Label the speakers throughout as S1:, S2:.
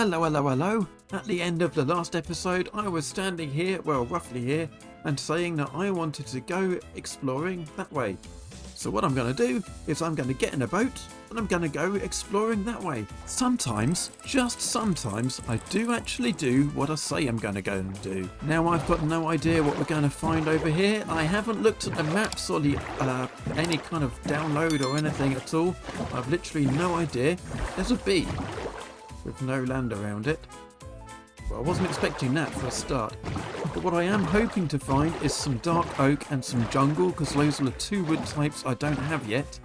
S1: Hello, hello, hello. At the end of the last episode, I was standing here, well, roughly here, and saying that I wanted to go exploring that way. So what I'm going to do is I'm going to get in a boat and I'm going to go exploring that way. Sometimes, just sometimes, I do actually do what I say I'm going to go and do. Now I've got no idea what we're going to find over here. I haven't looked at the maps or the any kind of download or anything at all. I've literally no idea. There's a bee with no land around it. Well, I wasn't expecting that for a start. But what I am hoping to find is some dark oak and some jungle, because those are the two wood types I don't have yet.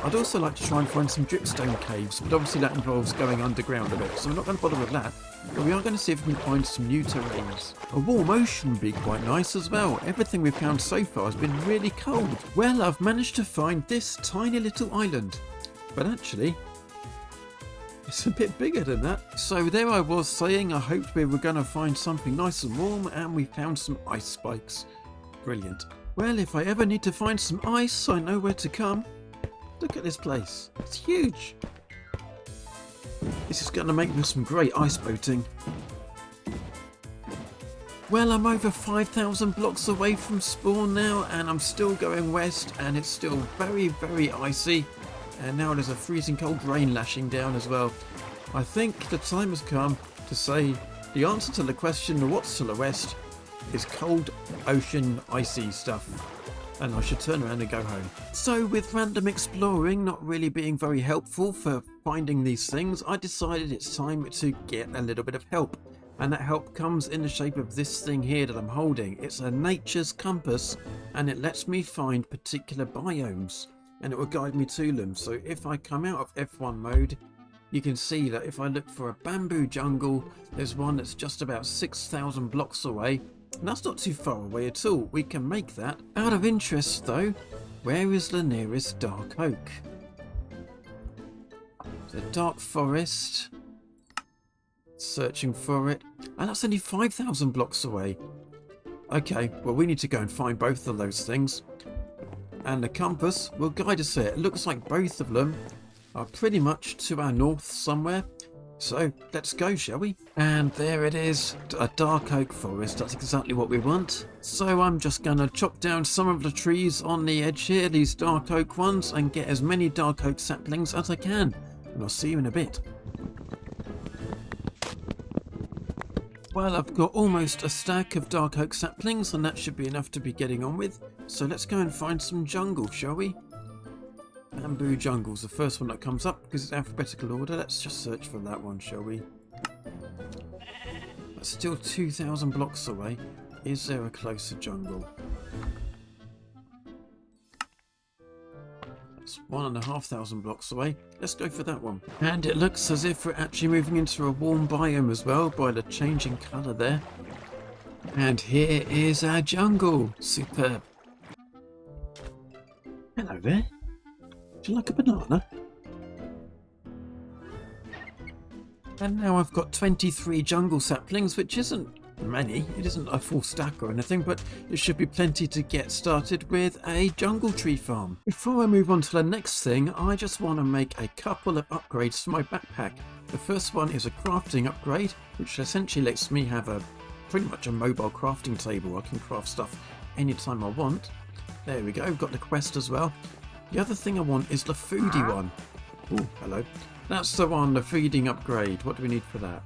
S1: I'd also like to try and find some dripstone caves, but obviously that involves going underground a bit, so we're not going to bother with that. But we are going to see if we can find some new terrains. A warm ocean would be quite nice as well. Everything we've found so far has been really cold. Well, I've managed to find this tiny little island. But actually, it's a bit bigger than that. So there I was saying I hoped we were going to find something nice and warm, and we found some ice spikes. Brilliant. Well, if I ever need to find some ice, I know where to come. Look at this place. It's huge. This is going to make me some great ice boating. Well, I'm over 5,000 blocks away from spawn now, and I'm still going west, and it's still very, very icy. And now there's a freezing cold rain lashing down as well. I think the time has come to say the answer to the question of what's to the west is cold ocean icy stuff. And I should turn around and go home. So with random exploring not really being very helpful for finding these things, I decided it's time to get a little bit of help. And that help comes in the shape of this thing here that I'm holding. It's a nature's compass, and it lets me find particular biomes. And it will guide me to them. So if I come out of F1 mode, you can see that if I look for a bamboo jungle, there's one that's just about 6,000 blocks away. And that's not too far away at all. We can make that. Out of interest though, where is the nearest dark oak? The dark forest. Searching for it. And that's only 5,000 blocks away. Okay, well we need to go and find both of those things. And the compass will guide us here. It looks like both of them are pretty much to our north somewhere. So let's go, shall we? And there it is, a dark oak forest. That's exactly what we want. So I'm just going to chop down some of the trees on the edge here, these dark oak ones, and get as many dark oak saplings as I can. And I'll see you in a bit. Well, I've got almost a stack of dark oak saplings, and that should be enough to be getting on with. So let's go and find some jungle, shall we? Bamboo jungle's the first one that comes up because it's alphabetical order. Let's just search for that one, shall we? That's still 2,000 blocks away. Is there a closer jungle? That's 1,500 blocks away. Let's go for that one. And it looks as if we're actually moving into a warm biome as well by the changing colour there. And here is our jungle. Superb. Hello there. Would you like a banana? And now I've got 23 jungle saplings, which isn't many. It isn't a full stack or anything, but it should be plenty to get started with a jungle tree farm. Before I move on to the next thing, I just want to make a couple of upgrades to my backpack. The first one is a crafting upgrade, which essentially lets me have pretty much a mobile crafting table. I can craft stuff anytime I want. There we go, I've got the quest as well. The other thing I want is the foodie one. Oh, hello. That's the one, the feeding upgrade. What do we need for that?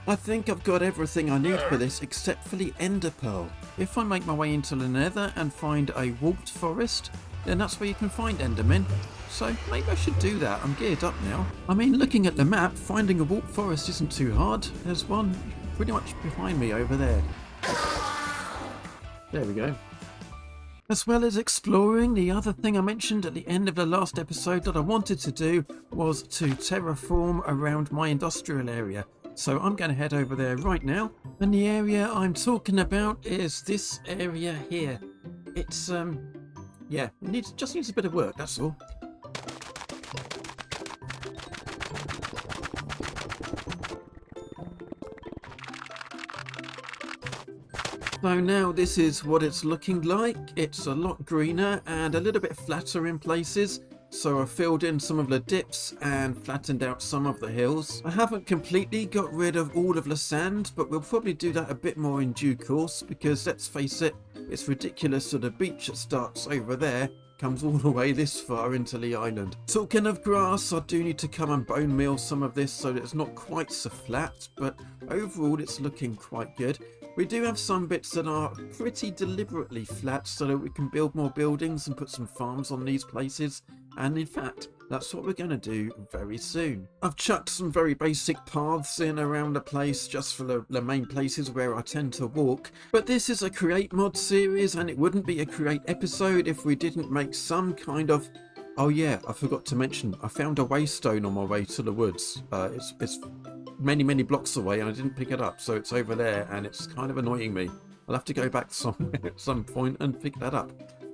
S1: I think I've got everything I need for this except for the ender pearl. If I make my way into the nether and find a warped forest, then that's where you can find endermen. So maybe I should do that. I'm geared up now. I mean, looking at the map, finding a warped forest isn't too hard. There's one pretty much behind me over there. There we go. As well as exploring, the other thing I mentioned at the end of the last episode that I wanted to do was to terraform around my industrial area. So I'm going to head over there right now. And the area I'm talking about is this area here. It's, yeah, it just needs a bit of work, that's all. So now this is what it's looking like. It's a lot greener and a little bit flatter in places. so I filled in some of the dips and flattened out some of the hills. I haven't completely got rid of all of the sand, but we'll probably do that a bit more in due course, because let's face it, it's ridiculous that the beach that starts over there comes all the way this far into the island. Talking of grass, I do need to come and bone meal some of this so that it's not quite so flat, but overall it's looking quite good. We do have some bits that are pretty deliberately flat so that we can build more buildings and put some farms on these places, and in fact that's what we're going to do very soon. I've chucked some very basic paths in around the place just for the main places where I tend to walk, but this is a create mod series and it wouldn't be a create episode if we didn't make some kind of... Oh yeah, I forgot to mention, I found a waystone on my way to the woods. It's many blocks away and I didn't pick it up, so it's over there and it's kind of annoying me. I'll have to go back somewhere at some point and pick that up.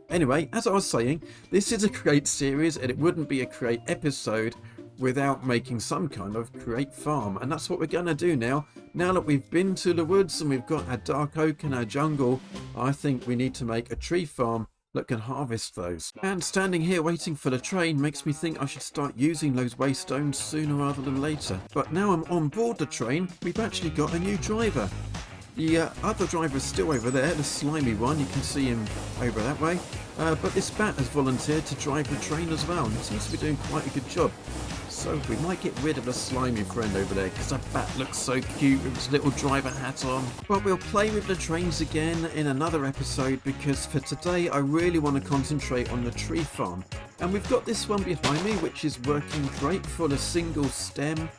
S1: Anyway, as I was saying, this is a create series and it wouldn't be a create episode without making some kind of create farm, and that's what we're going to do now. Now that we've been to the woods and we've got our dark oak and our jungle, I think we need to make a tree farm that can harvest those. And standing here waiting for the train makes me think I should start using those waystones sooner rather than later. But now I'm on board the train, we've actually got a new driver. The other driver is still over there, the slimy one, you can see him over that way. But this bat has volunteered to drive the train as well, and he seems to be doing quite a good job. So we might get rid of the slimy friend over there, because that bat looks so cute with his little driver hat on. But we'll play with the trains again in another episode, because for today I really want to concentrate on the tree farm. And we've got this one behind me, which is working great for the single stem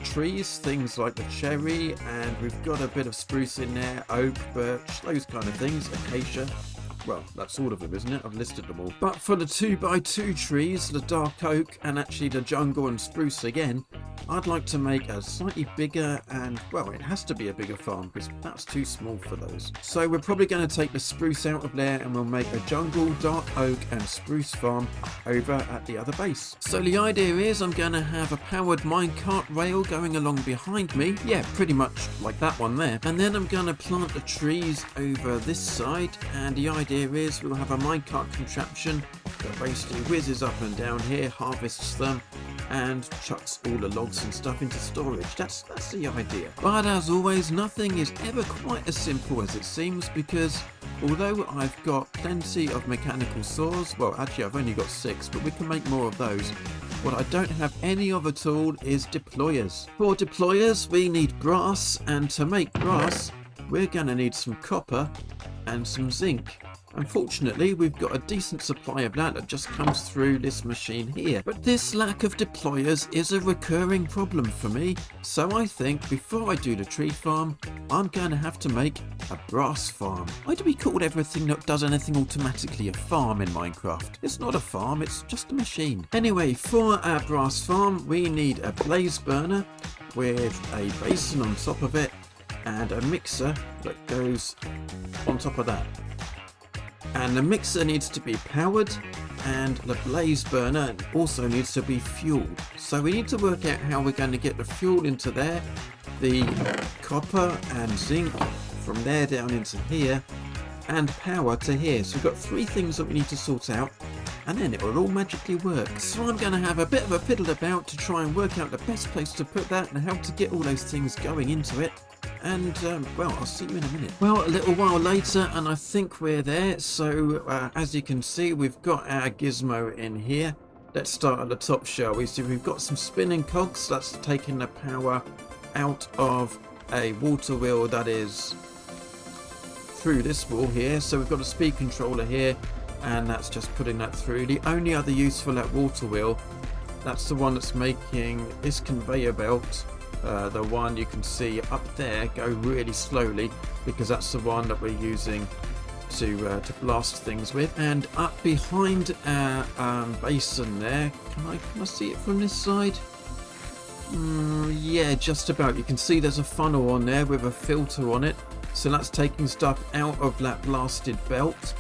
S1: trees, things like the cherry, and we've got a bit of spruce in there, oak, birch, those kind of things, acacia. Well, that's all of them, isn't it? I've listed them all. But for the 2x2 trees, the dark oak, and actually the jungle and spruce again, I'd like to make a slightly bigger and, well, it has to be a bigger farm because that's too small for those. So we're probably going to take the spruce out of there and we'll make a jungle, dark oak and spruce farm over at the other base. So the idea is I'm going to have a powered minecart rail going along behind me. Yeah, pretty much like that one there. And then I'm going to plant the trees over this side, and the idea is we'll have a minecart contraption that basically whizzes up and down here, harvests them, and chucks all the logs and stuff into storage. That's the idea. But as always, nothing is ever quite as simple as it seems, because although I've got plenty of mechanical saws, well actually I've only got 6, but we can make more of those. What I don't have any of at all is deployers. For deployers we need brass, and to make brass we're going to need some copper and some zinc. Unfortunately, we've got a decent supply of that just comes through this machine here. But this lack of deployers is a recurring problem for me, so I think before I do the tree farm, I'm going to have to make a brass farm. Why do we call everything that does anything automatically a farm in Minecraft? It's not a farm, it's just a machine. Anyway, for our brass farm, we need a blaze burner with a basin on top of it and a mixer that goes on top of that. And the mixer needs to be powered, and the blaze burner also needs to be fueled. So we need to work out how we're going to get the fuel into there, the copper and zinc from there down into here, and power to here. So we've got 3 things that we need to sort out, and then it will all magically work. So I'm going to have a bit of a fiddle about to try and work out the best place to put that and how to get all those things going into it. And, well, I'll see you in a minute. Well, a little while later, and I think we're there. So, as you can see, we've got our gizmo in here. Let's start at the top, shall we? So we've got some spinning cogs. That's taking the power out of a water wheel that is through this wall here. So we've got a speed controller here, and that's just putting that through. The only other use for that water wheel, that's the one that's making this conveyor belt. The one you can see up there go really slowly, because that's the one that we're using to blast things with. And up behind our basin there, can I see it from this side? Yeah, just about. You can see there's a funnel on there with a filter on it, so that's taking stuff out of that blasted belt.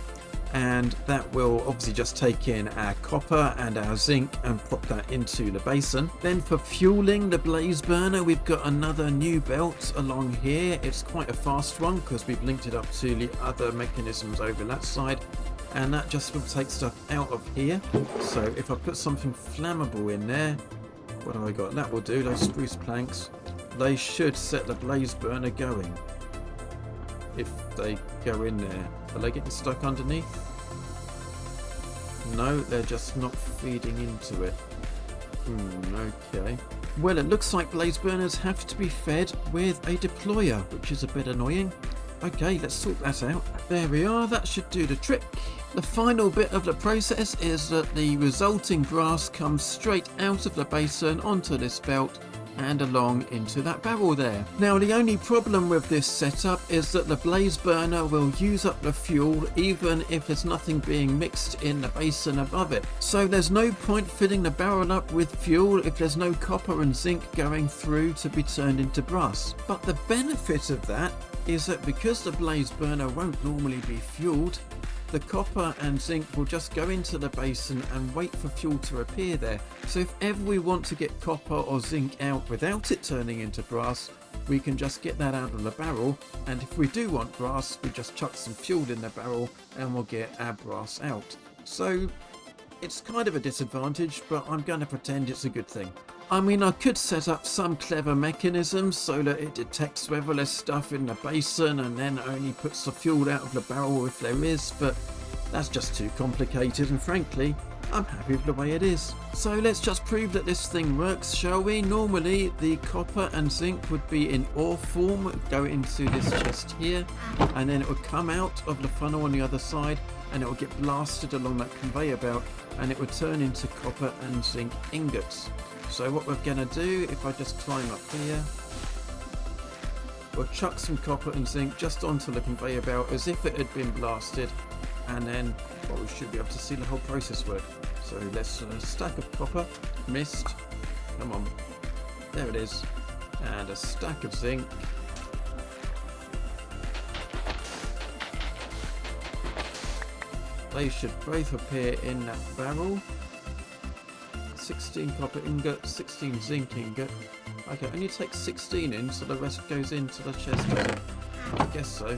S1: And that will obviously just take in our copper and our zinc and pop that into the basin. Then for fueling the blaze burner, we've got another new belt along here. It's quite a fast one because we've linked it up to the other mechanisms over that side. and that just will take stuff out of here. So if I put something flammable in there, what have I got? That will do. Those spruce planks, they should set the blaze burner going. If they go in there. Are they getting stuck underneath? No, they're just not feeding into it. Okay. Well, it looks like blaze burners have to be fed with a deployer, which is a bit annoying. Okay, let's sort that out. There we are, that should do the trick. The final bit of the process is that the resulting grass comes straight out of the basin onto this belt and along into that barrel there. Now, the only problem with this setup is that the blaze burner will use up the fuel even if there's nothing being mixed in the basin above it. So there's no point filling the barrel up with fuel if there's no copper and zinc going through to be turned into brass. But the benefit of that is that because the blaze burner won't normally be fueled, the copper and zinc will just go into the basin and wait for fuel to appear there. So if ever we want to get copper or zinc out without it turning into brass, we can just get that out of the barrel, and if we do want brass, we just chuck some fuel in the barrel and we'll get our brass out. So it's kind of a disadvantage, but I'm going to pretend it's a good thing. I mean, I could set up some clever mechanism so that it detects whether there's stuff in the basin and then only puts the fuel out of the barrel if there is, but that's just too complicated, and frankly, I'm happy with the way it is. So let's just prove that this thing works, shall we? Normally, the copper and zinc would be in ore form, go into this chest here, and then it would come out of the funnel on the other side, and it will get blasted along that conveyor belt, and it would turn into copper and zinc ingots. So what we're going to do, if I just climb up here, we'll chuck some copper and zinc just onto the conveyor belt as if it had been blasted, and then we should be able to see the whole process work. So let's a stack of copper, missed, come on, there it is, and a stack of zinc. They should both appear in that barrel. 16 copper ingot, 16 zinc ingot. Okay, only take 16 in, so the rest goes into the chest. I guess so.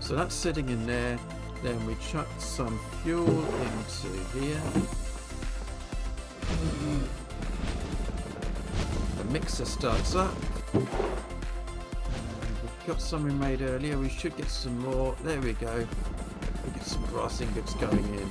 S1: So that's sitting in there. Then we chuck some fuel into here. The mixer starts up. And we've got some we made earlier. We should get some more. There we go. We get some brass ingots going in.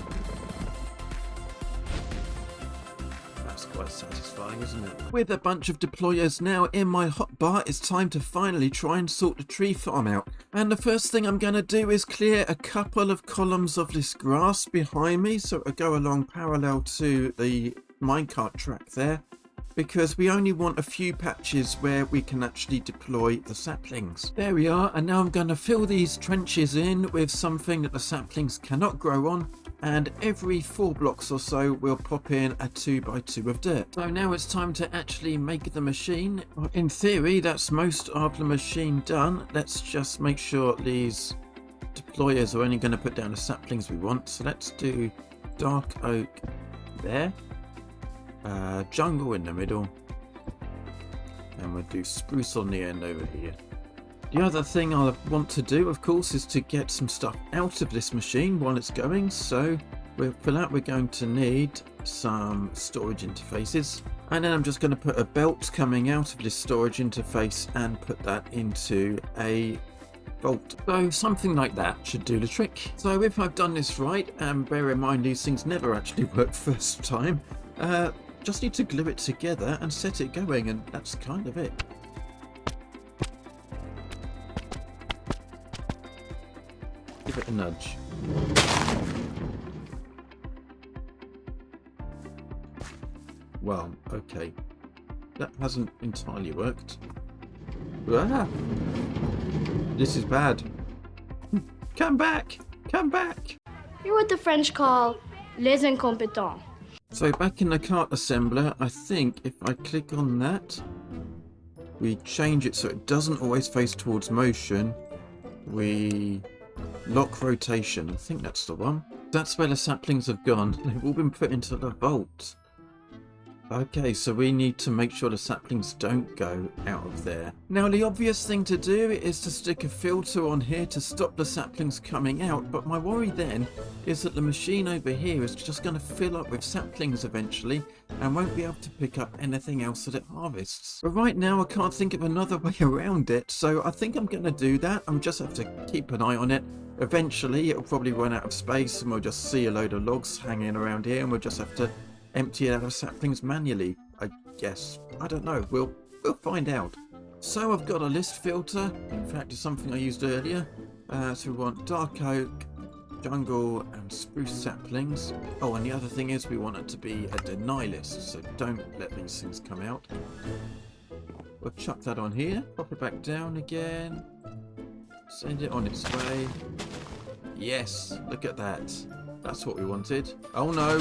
S1: Quite satisfying, isn't it? With a bunch of deployers now in my hotbar, it's time to finally try and sort the tree farm out. And the first thing I'm going to do is clear a couple of columns of this grass behind me, so it'll go along parallel to the minecart track there, because we only want a few patches where we can actually deploy the saplings. There we are, and now I'm going to fill these trenches in with something that the saplings cannot grow on, and every 4 blocks or so we'll pop in a 2x2 of dirt. So now it's time to actually make the machine. In theory, that's most of the machine done. Let's just make sure these deployers are only going to put down the saplings we want. So let's do dark oak there, jungle in the middle, and we'll do spruce on the end over here. The other thing I want to do, of course, is to get some stuff out of this machine while it's going. So for that, we're going to need some storage interfaces. And then I'm just going to put a belt coming out of this storage interface and put that into a vault. So something like that should do the trick. So if I've done this right, and bear in mind these things never actually work first time, just need to glue it together and set it going, and that's kind of it. Give it a nudge. Well, okay. That hasn't entirely worked. Ah! This is bad. Come back! Come back!
S2: You're what the French call les incompétents.
S1: So back in the cart assembler, I think if I click on that, we change it so it doesn't always face towards motion. We lock rotation. I think that's the one. That's where the saplings have gone. They've all been put into the vault. Okay, so we need to make sure the saplings don't go out of there. Now, the obvious thing to do is to stick a filter on here to stop the saplings coming out, but my worry then is that the machine over here is just going to fill up with saplings eventually and won't be able to pick up anything else that it harvests. But right now I can't think of another way around it, so I think I'm going to do that. I'm just have to keep an eye on it. Eventually it'll probably run out of space and we'll just see a load of logs hanging around here and we'll just have to empty it out of saplings manually, I guess. I don't know. We'll find out. So I've got a list filter. In fact, it's something I used earlier. So we want dark oak, jungle, and spruce saplings. Oh, and the other thing is we want it to be a deny list, so don't let these things come out. We'll chuck that on here. Pop it back down again. Send it on its way. Yes, look at that. That's what we wanted. Oh no!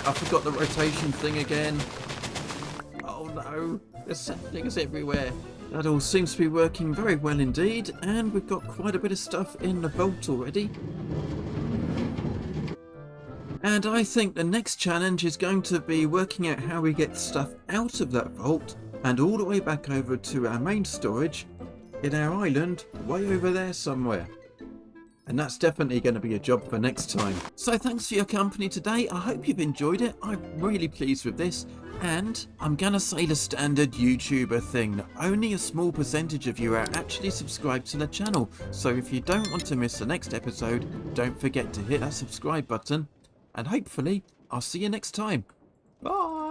S1: I forgot the rotation thing again. Oh no, there's saplings everywhere. That all seems to be working very well indeed, and we've got quite a bit of stuff in the vault already. And I think the next challenge is going to be working out how we get stuff out of that vault and all the way back over to our main storage in our island way over there somewhere. And that's definitely going to be a job for next time. So thanks for your company today. I hope you've enjoyed it. I'm really pleased with this. And I'm going to say the standard YouTuber thing. Only a small percentage of you are actually subscribed to the channel. So if you don't want to miss the next episode, don't forget to hit that subscribe button. And hopefully, I'll see you next time. Bye!